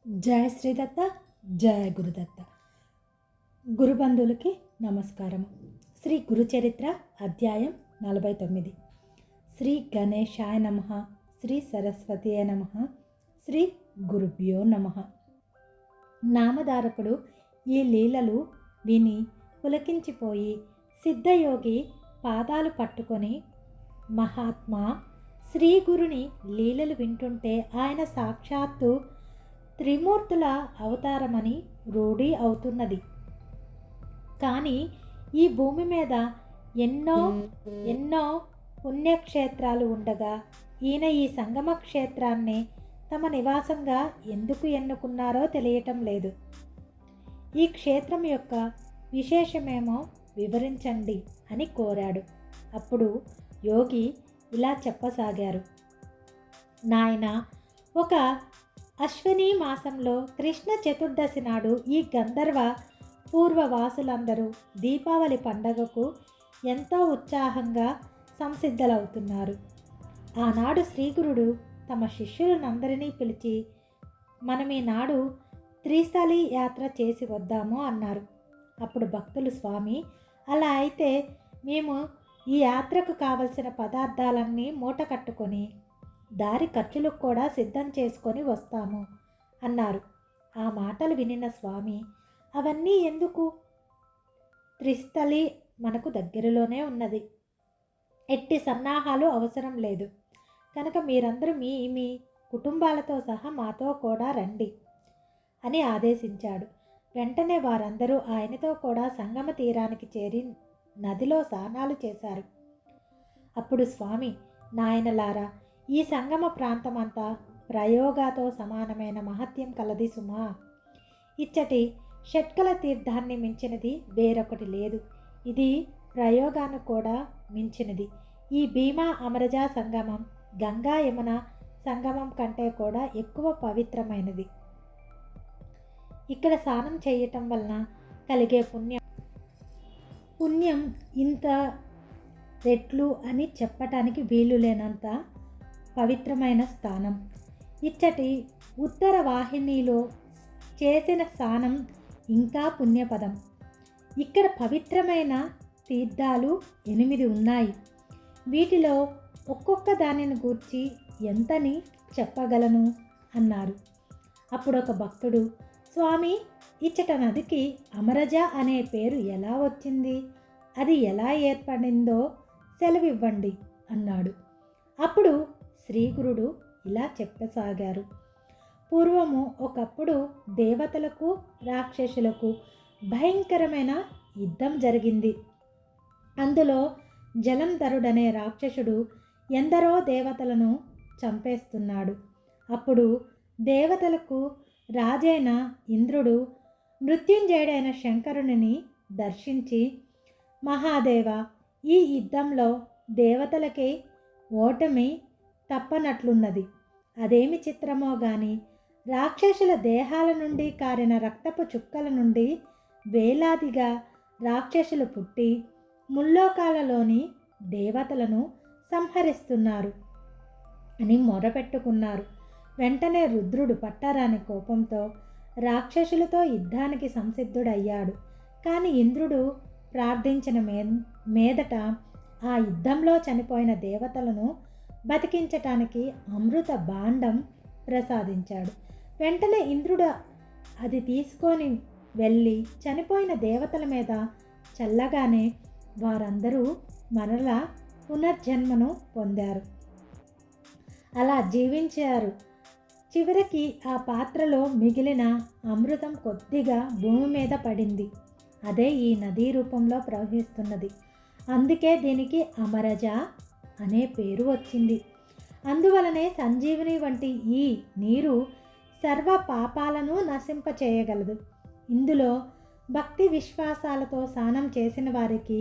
జయ శ్రీదత్త, జయ గురుదత్త. గురుబంధువులకి నమస్కారము. శ్రీ గురుచరిత్ర అధ్యాయం 49. శ్రీ గణేశాయ నమః, శ్రీ సరస్వతీయ నమః, శ్రీ గురుభ్యో నమః. నామధారకుడు ఈ లీలలు విని పులకించిపోయి సిద్ధయోగి పాదాలు పట్టుకొని, మహాత్మా, శ్రీ గురుని లీలలు వింటుంటే ఆయన సాక్షాత్తు త్రిమూర్తుల అవతారమని రూఢి అవుతున్నది. కానీ ఈ భూమి మీద ఎన్నో ఎన్నో పుణ్యక్షేత్రాలు ఉండగా ఈయన ఈ సంగమ క్షేత్రాన్ని తమ నివాసంగా ఎందుకు ఎన్నుకున్నారో తెలియటం లేదు. ఈ క్షేత్రం యొక్క విశేషమేమో వివరించండి అని కోరాడు. అప్పుడు యోగి ఇలా చెప్పసాగారు. నాయన, ఒక అశ్విని మాసంలో కృష్ణ చతుర్దశి నాడు ఈ గంధర్వ పూర్వవాసులందరూ దీపావళి పండగకు ఎంతో ఉత్సాహంగా సంసిద్ధులవుతున్నారు. ఆనాడు శ్రీగురుడు తమ శిష్యులనందరినీ పిలిచి, మనం ఈనాడు త్రిస్థలి యాత్ర చేసి వద్దాము అన్నారు. అప్పుడు భక్తులు, స్వామి, అలా అయితే మేము ఈ యాత్రకు కావలసిన పదార్థాలన్నీ మూట కట్టుకొని దారి ఖర్చులకు కూడా సిద్ధం చేసుకొని వస్తాము అన్నారు. ఆ మాటలు వినిన స్వామి, అవన్నీ ఎందుకు? త్రిస్థలి మనకు దగ్గరలోనే ఉన్నది, ఎట్టి సన్నాహాలు అవసరం లేదు కనుక మీరందరూ మీ మీ కుటుంబాలతో సహా మాతో కూడా రండి అని ఆదేశించాడు. వెంటనే వారందరూ ఆయనతో కూడా సంగమ తీరానికి చేరి నదిలో స్నానాలు చేశారు. అప్పుడు స్వామి, నాయనలారా, ఈ సంగమ ప్రాంతమంతా ప్రయోగాతో సమానమైన మహత్యం కలది సుమా. ఇచ్చటి షట్కల తీర్థాన్ని మించినది వేరొకటి లేదు. ఇది ప్రయోగాన్ని కూడా మించినది. ఈ భీమా అమరజా సంగమం గంగా యమున సంగమం కంటే కూడా ఎక్కువ పవిత్రమైనది. ఇక్కడ స్నానం చేయటం వలన కలిగే పుణ్యం ఇంత రెట్లు అని చెప్పటానికి వీలు లేనంత పవిత్రమైన స్థానం. ఇచ్చటి ఉత్తర వాహినిలో చేసిన స్నానం ఇంకా పుణ్యపదం. ఇక్కడ పవిత్రమైన తీర్థాలు 8 ఉన్నాయి. వీటిలో ఒక్కొక్క దానిని గూర్చి ఎంతని చెప్పగలను అన్నారు. అప్పుడు ఒక భక్తుడు, స్వామి, ఇచ్చట నదికి అమరజ అనే పేరు ఎలా వచ్చింది? అది ఎలా ఏర్పడిందో సెలవివ్వండి అన్నాడు. అప్పుడు శ్రీగురుడు ఇలా చెప్పసాగారు. పూర్వము ఒకప్పుడు దేవతలకు రాక్షసులకు భయంకరమైన యుద్ధం జరిగింది. అందులో జలంధరుడనే రాక్షసుడు ఎందరో దేవతలను చంపేస్తున్నాడు. అప్పుడు దేవతలకు రాజైన ఇంద్రుడు మృత్యుంజయుడైన శంకరుని దర్శించి, మహాదేవ, ఈ యుద్ధంలో దేవతలకి ఓటమి తప్పనట్లున్నది. అదేమి చిత్రమో గాని రాక్షసుల దేహాల నుండి కారిన రక్తపు చుక్కల నుండి వేలాదిగా రాక్షసులు పుట్టి ముల్లోకాలలోని దేవతలను సంహరిస్తున్నారు అని మొరపెట్టుకున్నారు. వెంటనే రుద్రుడు పట్టరాని కోపంతో రాక్షసులతో యుద్ధానికి సంసిద్ధుడయ్యాడు. కానీ ఇంద్రుడు ప్రార్థించిన మీదట ఆ యుద్ధంలో చనిపోయిన దేవతలను బతికించటానికి అమృత భాండం ప్రసాదించాడు. వెంటనే ఇంద్రుడు అది తీసుకొని వెళ్ళి చనిపోయిన దేవతల మీద చల్లగానే వారందరూ మరలా పునర్జన్మను పొందారు, అలా జీవించారు. చివరికి ఆ పాత్రలో మిగిలిన అమృతం కొద్దిగా భూమి మీద పడింది. అదే ఈ నదీ రూపంలో ప్రవహిస్తున్నది. అందుకే దీనికి అమరజ అనే పేరు వచ్చింది. అందువలనే సంజీవిని వంటి ఈ నీరు సర్వ పాపాలను నశింపచేయగలదు. ఇందులో భక్తి విశ్వాసాలతో స్నానం చేసిన వారికి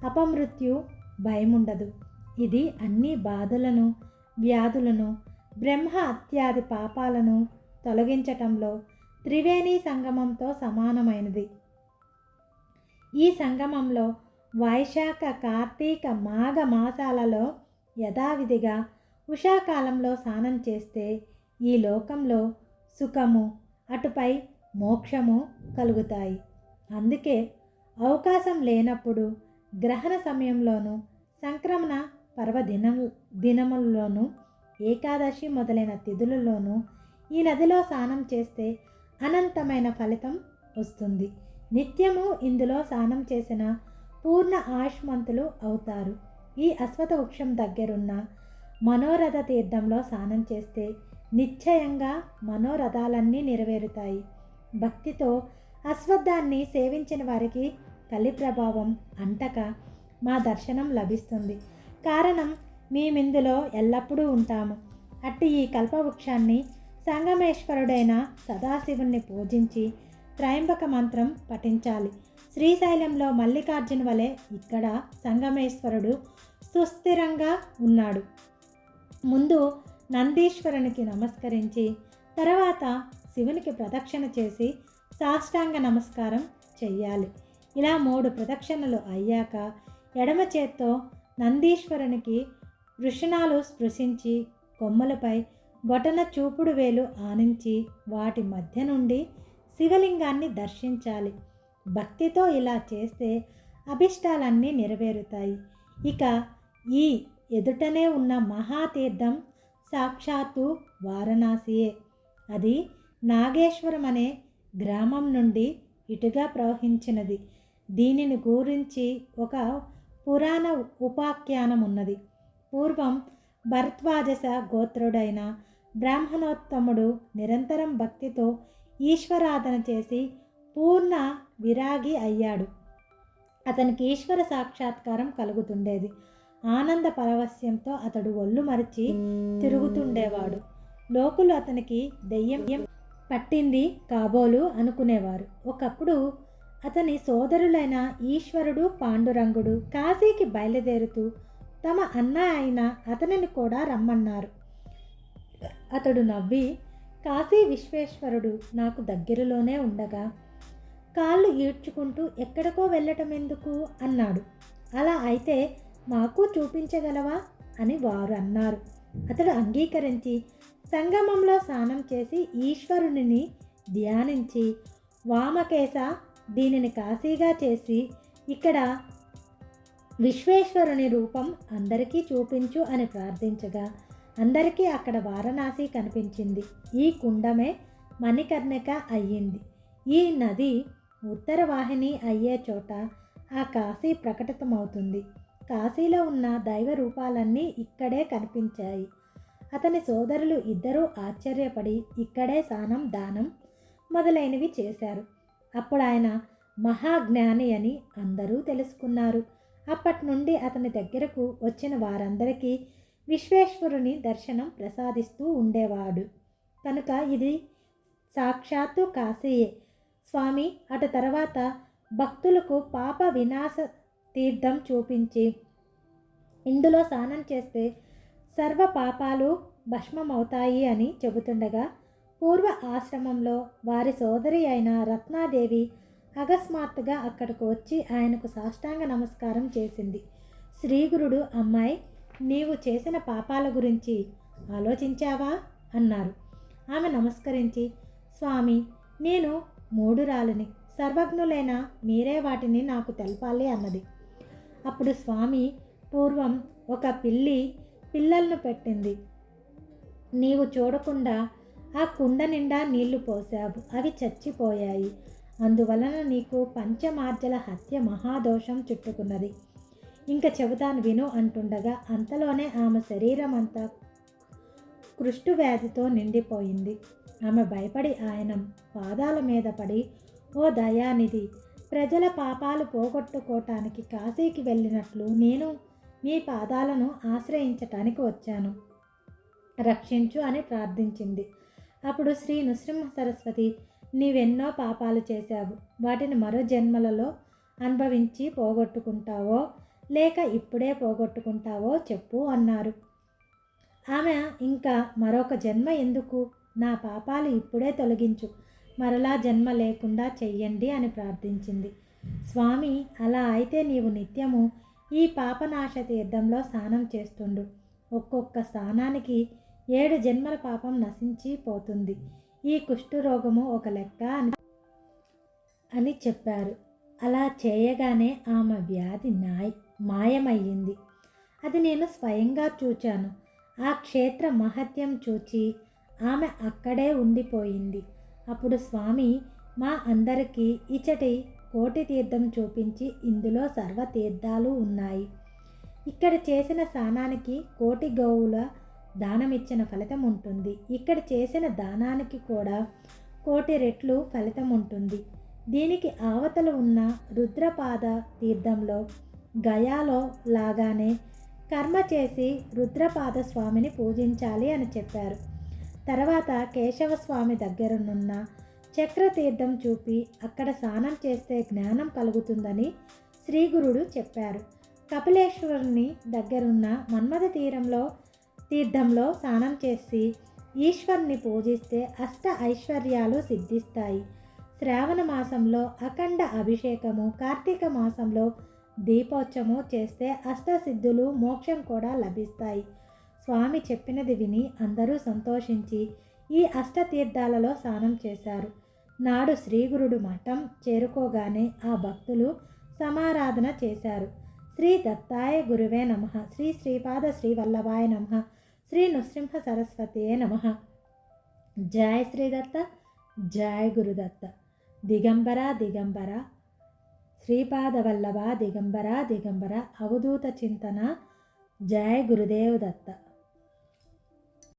అపమృత్యు భయముండదు. ఇది అన్ని బాధలను, వ్యాధులను, బ్రహ్మ హత్యాది పాపాలను తొలగించటంలో త్రివేణి సంగమంతో సమానమైనది. ఈ సంగమంలో వైశాఖ, కార్తీక, మాఘ మాసాలలో యథావిధిగా ఉషాకాలంలో స్నానం చేస్తే ఈ లోకంలో సుఖము, అటుపై మోక్షము కలుగుతాయి. అందుకే అవకాశం లేనప్పుడు గ్రహణ సమయంలోనూ, సంక్రమణ దినముల్లోనూ, ఏకాదశి మొదలైన తిథులలోనూ ఈ నదిలో స్నానం చేస్తే అనంతమైన ఫలితం వస్తుంది. నిత్యము ఇందులో స్నానం చేసిన పూర్ణ ఆయుష్మంతులు అవుతారు. ఈ అశ్వత్థ వృక్షం దగ్గరున్న మనోరథ తీర్థంలో స్నానం చేస్తే నిశ్చయంగా మనోరథాలన్నీ నెరవేరుతాయి. భక్తితో అశ్వత్థాన్ని సేవించిన వారికి కలి ప్రభావం అంటక మా దర్శనం లభిస్తుంది. కారణం మేమిందులో ఎల్లప్పుడూ ఉంటాము. అట్టి ఈ కల్పవృక్షాన్ని సంగమేశ్వరుడైన సదాశివుణ్ణి పూజించి త్రయంబక మంత్రం పఠించాలి. శ్రీశైలంలో మల్లికార్జున వలె ఇక్కడ సంగమేశ్వరుడు సుస్థిరంగా ఉన్నాడు. ముందు నందీశ్వరునికి నమస్కరించి తర్వాత శివునికి ప్రదక్షిణ చేసి సాష్టాంగ నమస్కారం చెయ్యాలి. ఇలా 3 ప్రదక్షిణలు అయ్యాక ఎడమ చేత్తో నందీశ్వరునికి వృషణాలు స్పృశించి కొమ్మలపై బొటన చూపుడు వేలు ఆనించి వాటి మధ్య నుండి శివలింగాన్ని దర్శించాలి. భక్తితో ఇలా చేస్తే అభిష్టాలన్నీ నెరవేరుతాయి. ఇక ఈ ఎదుటనే ఉన్న మహాతీర్థం సాక్షాత్తు వారణాసియే. అది నాగేశ్వరం అనే గ్రామం నుండి ఇటుగా ప్రవహించినది. దీనిని గురించి ఒక పురాణ ఉపాఖ్యానం ఉన్నది. పూర్వం భరద్వాజ గోత్రుడైన బ్రాహ్మణోత్తముడు నిరంతరం భక్తితో ఈశ్వరాధన చేసి పూర్ణ విరాగి అయ్యాడు. అతనికి ఈశ్వర సాక్షాత్కారం కలుగుతుండేది. ఆనంద పరవశ్యంతో అతడు ఒళ్ళు మరిచి తిరుగుతుండేవాడు. లోకులు అతనికి దెయ్యం పట్టింది కాబోలు అనుకునేవారు. ఒకప్పుడు అతని సోదరులైన ఈశ్వరుడు, పాండురంగుడు కాశీకి బయలుదేరుతూ తమ అన్న అయిన అతనిని కూడా రమ్మన్నారు. అతడు నవ్వి, కాశీ విశ్వేశ్వరుడు నాకు దగ్గరలోనే ఉండగా కాళ్ళు ఈడ్చుకుంటూ ఎక్కడికో వెళ్ళటం ఎందుకు అన్నాడు. అలా అయితే మాకు చూపించగలవా అని వారు అన్నారు. అతడు అంగీకరించి సంగమంలో స్నానం చేసి ఈశ్వరుని ధ్యానించి, వామకేశ దీనిని కాశీగా చేసి ఇక్కడ విశ్వేశ్వరుని రూపం అందరికీ చూపించు అని ప్రార్థించగా అందరికీ అక్కడ వారణాసి కనిపించింది. ఈ కుండమే మణికర్ణిక అయ్యింది. ఈ నది ఉత్తర వాహిని అయ్యే చోట ఆ కాశీ ప్రకటితమవుతుంది. కాశీలో ఉన్న దైవ రూపాలన్నీ ఇక్కడే కనిపించాయి. అతని సోదరులు ఇద్దరూ ఆశ్చర్యపడి ఇక్కడే స్నానం, దానం మొదలైనవి చేశారు. అప్పుడు ఆయన మహాజ్ఞాని అని అందరూ తెలుసుకున్నారు. అప్పటి నుండి అతని దగ్గరకు వచ్చిన వారందరికీ విశ్వేశ్వరుని దర్శనం ప్రసాదిస్తూ ఉండేవాడు. కనుక ఇది సాక్షాత్తు కాశీయే. స్వామి అటు తర్వాత భక్తులకు పాప వినాశ తీర్థం చూపించి ఇందులో స్నానం చేస్తే సర్వ పాపాలు భస్మమవుతాయి అని చెబుతుండగా పూర్వ ఆశ్రమంలో వారి సోదరి అయిన రత్నాదేవి అకస్మాత్తుగా అక్కడికి వచ్చి ఆయనకు సాష్టాంగ నమస్కారం చేసింది. శ్రీగురుడు, అమ్మాయి, నీవు చేసిన పాపాల గురించి ఆలోచించావా అన్నారు. ఆమె నమస్కరించి, స్వామి, నేను మూఢురాలిని, సర్వజ్ఞులైన మీరే వాటిని నాకు తెలపాలి అన్నది. అప్పుడు స్వామి, పూర్వం ఒక పిల్లి పిల్లలను పెట్టింది. నీవు చూడకుండా ఆ కుండ నిండా నీళ్లు పోసావు, అవి చచ్చిపోయాయి. అందువలన నీకు పంచమార్జల హత్య మహాదోషం చుట్టుకున్నది. ఇంకా చెబుతాను విను అంటుండగా అంతలోనే ఆమె శరీరం అంతా కుష్టు వ్యాధితో నిండిపోయింది. ఆమె భయపడి ఆయన పాదాల మీద పడి, ఓ దయానిధి, ప్రజల పాపాలు పోగొట్టుకోవటానికి కాశీకి వెళ్ళినట్లు నేను మీ పాదాలను ఆశ్రయించటానికి వచ్చాను, రక్షించు అని ప్రార్థించింది. అప్పుడు శ్రీ నృసింహ సరస్వతి, నీవెన్నో పాపాలు చేశావు, వాటిని మరో జన్మలలో అనుభవించి పోగొట్టుకుంటావో లేక ఇప్పుడే పోగొట్టుకుంటావో చెప్పు అన్నారు. ఆమె ఇంకా మరొక జన్మ ఎందుకు, నా పాపాలు ఇప్పుడే తొలగించు, మరలా జన్మ లేకుండా చెయ్యండి అని ప్రార్థించింది. స్వామి, అలా అయితే నీవు నిత్యము ఈ పాపనాశ తీర్థంలో స్నానం చేస్తుండు. ఒక్కొక్క స్నానానికి 7 జన్మల పాపం నశించి పోతుంది. ఈ కుష్ఠరోగము ఒక లెక్క అని చెప్పారు. అలా చేయగానే ఆమె వ్యాధి మాయమయ్యింది. అది నేను స్వయంగా చూచాను. ఆ క్షేత్ర మహత్యం చూచి ఆమె అక్కడే ఉండిపోయింది. అప్పుడు స్వామి మా అందరికీ ఇచటి కోటి తీర్థం చూపించి ఇందులో సర్వ తీర్థాలు ఉన్నాయి. ఇక్కడ చేసిన స్నానానికి కోటి గోవుల దానమిచ్చిన ఫలితం ఉంటుంది. ఇక్కడ చేసిన దానానికి కూడా కోటి రెట్లు ఫలితం ఉంటుంది. దీనికి ఆవతల ఉన్న రుద్రపాద తీర్థంలో గయాలో లాగానే కర్మ చేసి రుద్రపాద స్వామిని పూజించాలి అని చెప్పారు. తర్వాత కేశవస్వామి దగ్గరనున్న చక్రతీర్థం చూపి అక్కడ స్నానం చేస్తే జ్ఞానం కలుగుతుందని శ్రీగురుడు చెప్పారు. కపిలేశ్వరుని దగ్గరున్న మన్మథ తీర్థంలో స్నానం చేసి ఈశ్వరుని పూజిస్తే అష్ట ఐశ్వర్యాలు సిద్ధిస్తాయి. శ్రావణ మాసంలో అఖండ అభిషేకము, కార్తీక మాసంలో దీపోత్సవము చేస్తే అష్టసిద్ధులు, మోక్షం కూడా లభిస్తాయి. స్వామి చెప్పినది విని అందరూ సంతోషించి ఈ అష్టతీర్థాలలో స్నానం చేశారు. నాడు శ్రీగురుడు మఠం చేరుకోగానే ఆ భక్తులు సమారాధన చేశారు. శ్రీ దత్తాయ గురువే నమః, శ్రీ శ్రీపాద శ్రీవల్లభాయ నమః, శ్రీ నృసింహ సరస్వతియే నమః. జయ శ్రీదత్త, జయ గురుదత్త. దిగంబర దిగంబర, శ్రీపాదవల్లభ దిగంబర దిగంబర, అవధూత చింతన. జయ గురుదేవ్ దత్త.